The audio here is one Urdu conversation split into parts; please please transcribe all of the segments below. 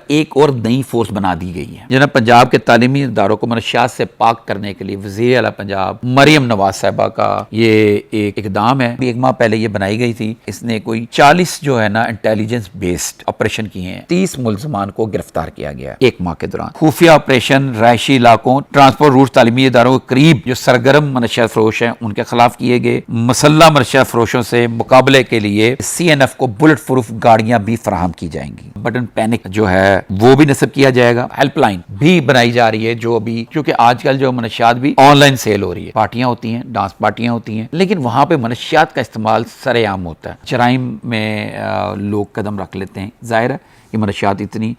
ایک اور نئی فورس بنا دی گئی ہے۔ جناب پنجاب کے تعلیمی اداروں کو منشیات سے پاک کرنے کے لیے وزیر اعلیٰ پنجاب مریم نواز صاحبہ کا یہ ایک اقدام ہے۔ ایک ماہ پہلے یہ بنائی گئی تھی۔ اس نے کوئی 40 جو ہے نا انٹیلیجنس بیسڈ آپریشن کیے ہیں۔ 30 ملزمان کو گرفتار کیا گیا ایک ماہ کے دوران۔ خفیہ آپریشن رہائشی علاقوں، ٹرانسپورٹ روٹ، تعلیمی اداروں کے قریب جو سرگرم منشیات فروش ہیں ان کے خلاف کیے گئے۔ مسلح منشیات فروشوں سے مقابلے کے لیے CNF کو بلٹ پروف گاڑیاں بھی فراہم کی جائیں گی۔ بٹن پینک جو ہے وہ بھی نصب کیا جائے گا۔ ہیلپ لائن بھی بنائی جا رہی ہے جو ابھی، کیونکہ آج کل جو منشیات بھی آن لائن سیل ہو رہی ہے، پارٹیاں ہوتی ہیں، ڈانس پارٹیاں ہوتی ہیں، لیکن وہاں پہ منشیات کا استعمال سرے عام ہوتا ہے۔ جرائم میں لوگ قدم رکھ لیتے ہیں۔ ظاہر ہے یہ منشیات اتنی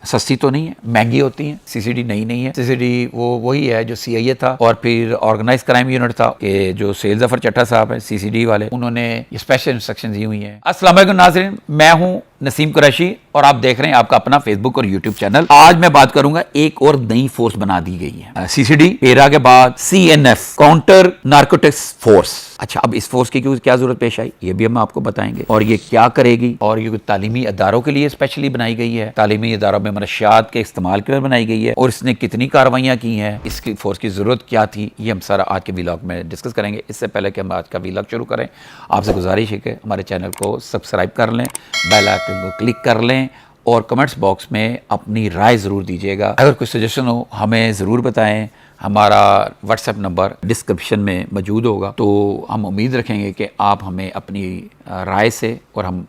سستی تو نہیں ہے، مہنگی ہوتی ہیں۔ CCD نئی ہے۔ CCD وہی ہے جو CIA تھا اور پھر آرگنائز کرائم یونٹ تھا کہ جو سیل ظفر چٹھا صاحب ہیں CCD والے، انہوں نے یہ اسپیشل انسٹرکشن دی ہوئی ہیں۔ السلام علیکم ناظرین، میں ہوں نسیم قریشی اور آپ دیکھ رہے ہیں آپ کا اپنا فیس بک اور یوٹیوب چینل۔ آج میں بات کروں گا ایک اور نئی فورس بنا دی گئی ہے CCD، پیرا کے بعد CNF، کاؤنٹر نارکوٹکس فورس۔ اچھا، اب اس فورس کی کیا ضرورت پیش آئی یہ بھی ہم آپ کو بتائیں گے، اور یہ کیا کرے گی، اور یہ تعلیمی اداروں کے لیے اسپیشلی بنائی گئی ہے، تعلیمی اداروں میں منشیات کے استعمال کے لیے بنائی گئی ہے، اور اس نے کتنی کارروائیاں کی ہیں، اس کی فورس کی ضرورت کیا تھی، یہ ہم سارا آج کے ویلاگ میں ڈسکس کریں گے۔ اس سے پہلے کہ ہم آج کا ویلاگ شروع کریں، آپ سے گزارش ہے کہ ہمارے چینل کو سبسکرائب کر لیں، بیل آئکن کو کلک کر لیں، اور کمنٹس باکس میں اپنی رائے ضرور دیجیے گا۔ اگر کوئی سجیشن ہو ہمیں ضرور بتائیں۔ ہمارا واٹس ایپ نمبر ڈسکرپشن میں موجود ہوگا، تو ہم امید رکھیں گے کہ آپ ہمیں اپنی رائے سے اور ہم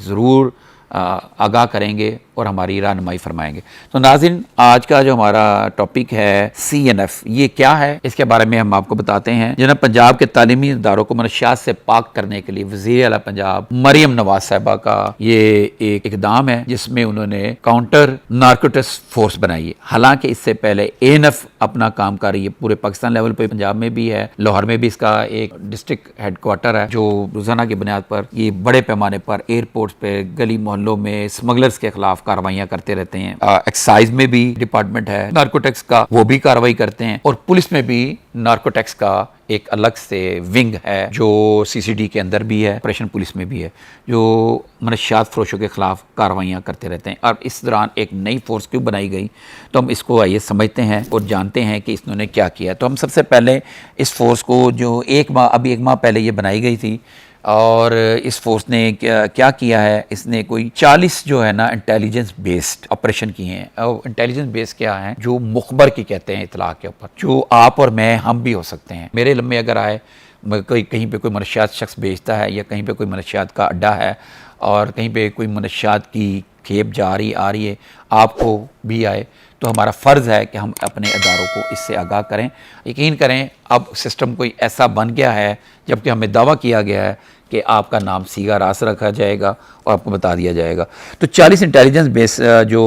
ضرور آگاہ کریں گے اور ہماری رہنمائی فرمائیں گے۔ تو ناظرین، آج کا جو ہمارا ٹاپک ہے CNF، یہ کیا ہے اس کے بارے میں ہم آپ کو بتاتے ہیں۔ جناب پنجاب کے تعلیمی اداروں کو منشیات سے پاک کرنے کے لیے وزیر اعلیٰ پنجاب مریم نواز صاحبہ کا یہ ایک اقدام ہے جس میں انہوں نے کاؤنٹر نارکوٹکس فورس بنائی ہے۔ حالانکہ اس سے پہلے ANF اپنا کام کر رہی ہے پورے پاکستان لیول پہ، پنجاب میں بھی ہے، لاہور میں بھی اس کا ایک ڈسٹرکٹ ہیڈ کوارٹر ہے جو روزانہ کی بنیاد پر یہ بڑے پیمانے پر ایئرپورٹس پہ، گلی محلوں میں اسمگلرز کے خلاف کارروائیاں کرتے رہتے ہیں۔ ایکسائز میں بھی ڈپارٹمنٹ ہے نارکوٹکس کا، وہ بھی کارروائی کرتے ہیں، اور پولیس میں بھی نارکوٹکس کا ایک الگ سے ونگ ہے جو CCD کے اندر بھی ہے، آپریشن پولیس میں بھی ہے، جو منشیات فروشوں کے خلاف کارروائیاں کرتے رہتے ہیں۔ اور اس دوران ایک نئی فورس کیوں بنائی گئی، تو ہم اس کو آئیے سمجھتے ہیں اور جانتے ہیں کہ انہوں نے کیا کیا۔ تو ہم سب سے پہلے اس فورس کو جو ایک ماہ پہلے یہ بنائی گئی تھی، اور اس فورس نے کیا کیا ہے، اس نے کوئی 40 جو ہے نا انٹیلیجنس بیسڈ آپریشن کیے ہیں۔ اور انٹیلیجنس بیس کیا ہے، جو مخبر کی کہتے ہیں اطلاع کے اوپر، جو آپ اور میں ہم بھی ہو سکتے ہیں۔ میرے علم میں اگر آئے کہیں پہ کوئی منشیات شخص بیچتا ہے، یا کہیں پہ کوئی منشیات کا اڈا ہے، اور کہیں پہ کوئی منشیات کی کھیپ جا رہی آ رہی ہے، آپ کو بھی آئے، تو ہمارا فرض ہے کہ ہم اپنے اداروں کو اس سے آگاہ کریں۔ یقین کریں اب سسٹم کوئی ایسا بن گیا ہے، جبکہ ہمیں دعویٰ کیا گیا ہے کہ آپ کا نام سیگا راس رکھا جائے گا اور آپ کو بتا دیا جائے گا۔ تو 40 انٹیلیجنس بیس جو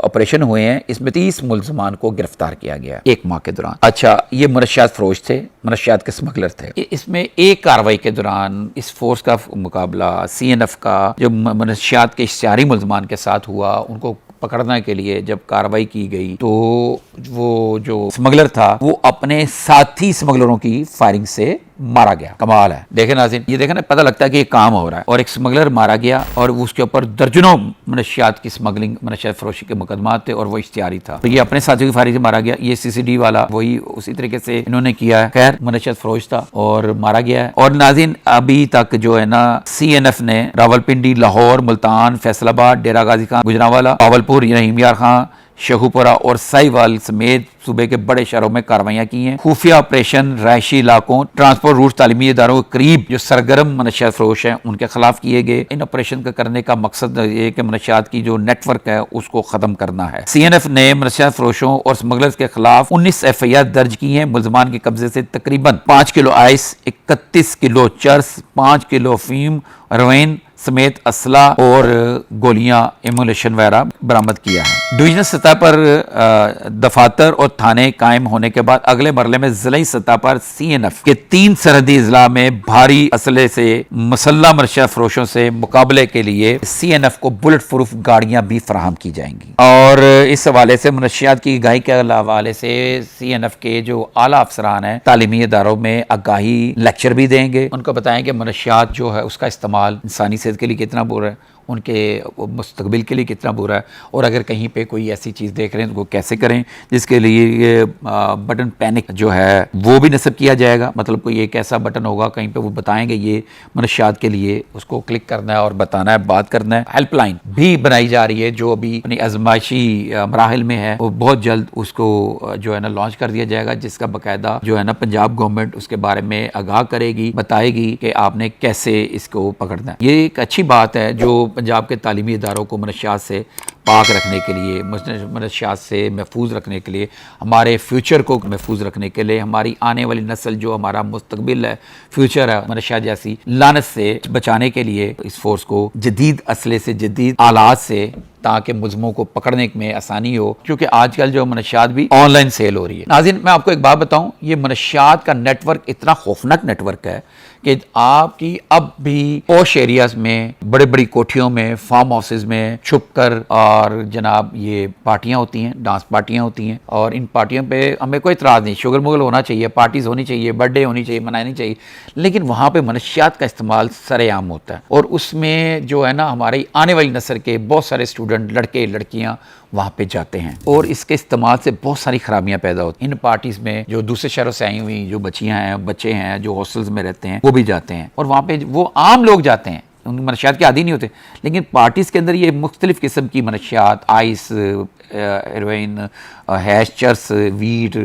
آپریشن ہوئے ہیں، اس میں 30 ملزمان کو گرفتار کیا گیا ایک ماہ کے دوران۔ اچھا، یہ منشیات فروش تھے، منشیات کے اسمگلر تھے۔ اس میں ایک کارروائی کے دوران اس فورس کا مقابلہ CNF کا جو منشیات کے اشتہاری ملزمان کے ساتھ ہوا، ان کو پکڑنے کے لیے جب کارروائی کی گئی تو وہ جو اسمگلر تھا وہ اپنے ساتھی اسمگلروں کی فائرنگ سے مارا گیا۔ کمال ہے، دیکھیں ناظرین، یہ دیکھیں نا، پتہ لگتا ہے کہ یہ کام ہو رہا ہے۔ اور ایک اسمگلر مارا گیا، اور اس کے اوپر درجنوں منشیات کی اسمگلنگ، منشیات فروشی کے مقدمات تھے، اور وہ اشتہاری تھا۔ تو یہ اپنے ساتھیوں کی فائرنگ سے مارا گیا۔ یہ CCD والا وہی اسی طریقے سے انہوں نے کیا ہے، خیر منشیات فروش تھا اور مارا گیا ہے۔ اور ناظرین، ابھی تک جو ہے نا CNF نے راولپنڈی، لاہور، ملتان، فیصل آباد، ڈیرہ غازی خان، گجرانوالہ، راولپور، رحیم یار خان، شیخوپورہ اور سائیوال سمیت صوبے کے بڑے شہروں میں کارروائیاں کی ہیں۔ خفیہ آپریشن رہائشی علاقوں، ٹرانسپورٹ روٹ، تعلیمی اداروں کے قریب جو سرگرم منشیات فروش ہیں ان کے خلاف کیے گئے۔ ان آپریشن کا کرنے کا مقصد یہ کہ منشیات کی جو نیٹ ورک ہے اس کو ختم کرنا ہے۔ CNF نے منشیات فروشوں اور اسمگلرز کے خلاف 19 FIR درج کی ہیں۔ ملزمان کے قبضے سے تقریباً 5 کلو آئس، 31 کلو چرس، 5 کلو افیم، ہیروئن سمیت اسلحہ اور گولیاں، ایمولیشن وغیرہ برآمد کیا ہے۔ ڈویژنل سطح پر دفاتر اور تھانے قائم ہونے کے بعد اگلے مرحلے میں ضلعی سطح پر CNF کے 3 سرحدی اضلاع میں بھاری اسلحے سے مسلح منشیات فروشوں سے مقابلے کے لیے CNF کو بلٹ پروف گاڑیاں بھی فراہم کی جائیں گی۔ اور اس حوالے سے منشیات کی آگاہی کے حوالے سے CNF کے جو اعلیٰ افسران ہیں تعلیمی اداروں میں آگاہی لیکچر بھی دیں گے، ان کو بتائیں کہ منشیات جو ہے اس کا استعمال انسانی صحت کے لیے کتنا برا ہے، ان کے مستقبل کے لیے کتنا برا ہے، اور اگر کہیں پہ کوئی ایسی چیز دیکھ رہے ہیں تو وہ کیسے کریں جس کے لیے یہ بٹن پینک جو ہے وہ بھی نصب کیا جائے گا. مطلب کوئی ایک ایسا بٹن ہوگا کہیں پہ وہ بتائیں گے یہ منشیات کے لیے، اس کو کلک کرنا ہے اور بتانا ہے، بات کرنا ہے. ہیلپ لائن بھی بنائی جا رہی ہے جو ابھی اپنی آزمائشی مراحل میں ہے، وہ بہت جلد اس کو جو ہے نا لانچ کر دیا جائے گا، جس کا باقاعدہ جو ہے نا پنجاب گورنمنٹ اس کے بارے میں آگاہ کرے گی، بتائے گی کہ آپ نے کیسے اس کو پکڑنا ہے. یہ ایک اچھی بات ہے جو پنجاب کے تعلیمی اداروں کو منشیات سے پاک رکھنے کے لیے، منشیات سے محفوظ رکھنے کے لیے، ہمارے فیوچر کو محفوظ رکھنے کے لیے، ہماری آنے والی نسل جو ہمارا مستقبل ہے، فیوچر ہے، منشیات جیسی لعنت سے بچانے کے لیے اس فورس کو جدید اسلحے سے، جدید آلات سے، تاکہ ملزموں کو پکڑنے میں آسانی ہو، کیونکہ آج کل جو منشیات بھی آن لائن سیل ہو رہی ہے. ناظرین، میں آپ کو ایک بات بتاؤں، یہ منشیات کا نیٹ ورک اتنا خوفناک نیٹ ورک ہے کہ آپ کی اب بھی پوش ایریاز میں، بڑے بڑی کوٹھیوں میں، فارم ہاؤسز میں چھپ کر اور جناب یہ پارٹیاں ہوتی ہیں، ڈانس پارٹیاں ہوتی ہیں، اور ان پارٹیوں پہ ہمیں کوئی اعتراض نہیں، شوگر مغل ہونا چاہیے، پارٹیز ہونی چاہیے، برتھ ڈے ہونی چاہیے، منانی چاہیے، لیکن وہاں پہ منشیات کا استعمال سر عام ہوتا ہے، اور اس میں جو ہے نا ہماری آنے والی نسل کے بہت سارے اسٹوڈنٹ، لڑکے لڑکیاں وہاں پہ جاتے ہیں، اور اس کے استعمال سے بہت ساری خرابیاں پیدا ہوتی ہیں. ان پارٹیز میں جو دوسرے شہروں سے آئی ہوئی جو بچیاں ہیں، بچے ہیں جو ہاسٹلز میں رہتے ہیں، وہ بھی جاتے ہیں، اور وہاں پہ وہ عام لوگ جاتے ہیں، ان منشیات کے عادی نہیں ہوتے، لیکن پارٹیز کے اندر یہ مختلف قسم کی منشیات، آئس، ہیروئن، ہیش، چرس، ویڈ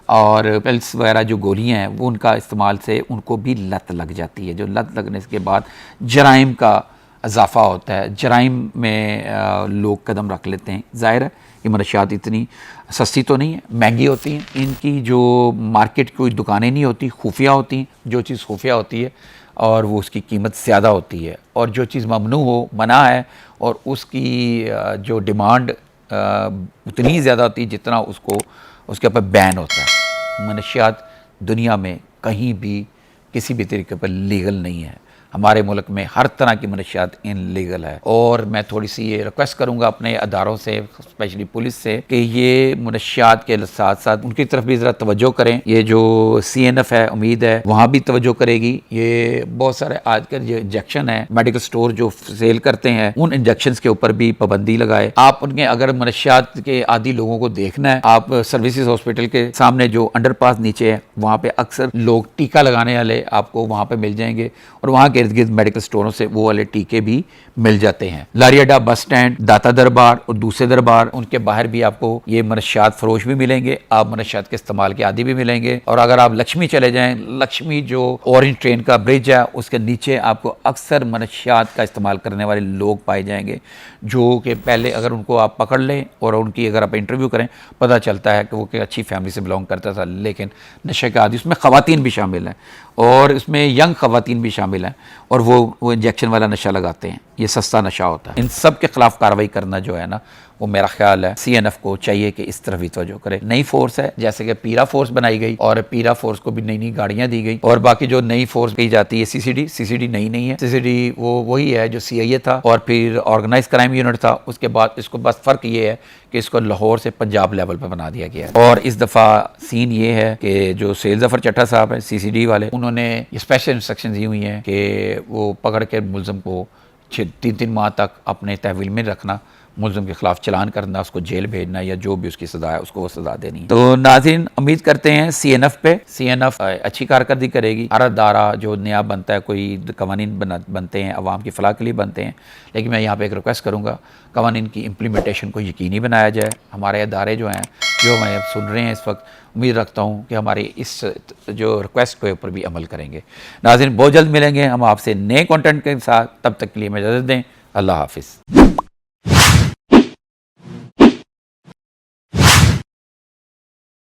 اور پلس وغیرہ جو گولیاں ہیں، وہ ان کا استعمال سے ان کو بھی لت لگ جاتی ہے، جو لت لگنے کے بعد جرائم کا اضافہ ہوتا ہے، جرائم میں لوگ قدم رکھ لیتے ہیں. ظاہر ہے یہ منشیات اتنی سستی تو نہیں ہے، مہنگی ہوتی ہیں، ان کی جو مارکیٹ کوئی دکانیں نہیں ہوتی، خفیہ ہوتی ہیں. جو چیز خفیہ ہوتی ہے اور وہ اس کی قیمت زیادہ ہوتی ہے، اور جو چیز ممنوع ہو، منع ہے، اور اس کی جو ڈیمانڈ اتنی ہی زیادہ ہوتی ہے جتنا اس کے اوپر بین ہوتا ہے. منشیات دنیا میں کہیں بھی کسی بھی طریقے پر لیگل نہیں ہے. ہمارے ملک میں ہر طرح کی منشیات ان لیگل ہے، اور میں تھوڑی سی یہ ریکویسٹ کروں گا اپنے اداروں سے، اسپیشلی پولیس سے، کہ یہ منشیات کے ساتھ ساتھ ان کی طرف بھی ذرا توجہ کریں. یہ جو سی این ایف ہے، امید ہے وہاں بھی توجہ کرے گی. یہ بہت سارے آج کل جو انجیکشن ہے، میڈیکل سٹور جو سیل کرتے ہیں، ان انجیکشنز کے اوپر بھی پابندی لگائے. آپ ان کے اگر منشیات کے عادی لوگوں کو دیکھنا ہے، آپ سروسز ہاسپٹل کے سامنے جو انڈر پاس نیچے ہے، وہاں پہ اکثر لوگ ٹیکہ لگانے والے آپ کو وہاں پہ مل جائیں گے، اور وہاں کے ارد گرد میڈیکل سٹوروں سے وہ والے ٹیکے بھی مل جاتے ہیں. لاری اڈا بس سٹینڈ، داتا دربار اور دوسرے دربار، ان کے باہر بھی آپ کو یہ منشیات فروش بھی ملیں گے، آپ منشیات کے استعمال کے عادی بھی ملیں گے. اور اگر آپ لکشمی چلے جائیں، لکشمی جو اورنج ٹرین کا برج ہے، اس کے نیچے آپ کو اکثر منشیات کا استعمال کرنے والے لوگ پائے جائیں گے، جو کہ پہلے اگر ان کو آپ پکڑ لیں اور ان کی اگر آپ انٹرویو کریں، پتہ چلتا ہے کہ وہ کہ اچھی فیملی سے بلانگ کرتا تھا، لیکن نشے کا عادی. اس میں خواتین بھی شامل ہیں، اور اس میں ینگ خواتین بھی شامل ہیں، اور وہ انجیکشن والا نشہ لگاتے ہیں. یہ سستا نشہ ہوتا ہے. ان سب کے خلاف کارروائی کرنا جو ہے نا، وہ میرا خیال ہے سی این ایف کو چاہیے کہ اس طرف بھی توجہ کرے. نئی فورس ہے، جیسے کہ پیرا فورس بنائی گئی، اور پیرا فورس کو بھی نئی نئی گاڑیاں دی گئی، اور باقی جو نئی فورس کی جاتی ہے سی سی ڈی نئی نہیں ہے. سی سی ڈی وہی ہے جو سی آئی اے تھا، اور پھر آرگنائز کرائم یونٹ تھا. اس کے بعد اس کو بس فرق یہ ہے کہ اس کو لاہور سے پنجاب لیول پہ بنا دیا گیا ہے. اور اس دفعہ سین یہ ہے کہ جو سیل ظفر چٹھا صاحب ہیں سی سی ڈی والے، انہوں نے اسپیشل انسٹرکشن دی ہوئی ہیں کہ وہ پکڑ کے ملزم کو 3 ماہ تک اپنے تحویل میں رکھنا، ملزم کے خلاف چلان کرنا، اس کو جیل بھیجنا، یا جو بھی اس کی سزا ہے اس کو وہ سزا دینی ہے. تو ناظرین، امید کرتے ہیں سی این ایف پہ، سی این ایف اچھی کارکردگی کرے گی. ہر ادارہ جو نیا بنتا ہے، کوئی قوانین بنتے ہیں عوام کی فلاح کے لیے بنتے ہیں، لیکن میں یہاں پہ ایک ریکویسٹ کروں گا، قوانین کی امپلیمنٹیشن کو یقینی بنایا جائے. ہمارے ادارے جو ہیں، جو ہمیں سن رہے ہیں اس وقت، امید رکھتا ہوں کہ ہماری اس جو ریکویسٹ کے اوپر بھی عمل کریں گے. ناظرین، بہت جلد ملیں گے ہم آپ سے نئے کنٹینٹ کے ساتھ. تب تک کے لیے میں اجازت دیں. اللہ حافظ.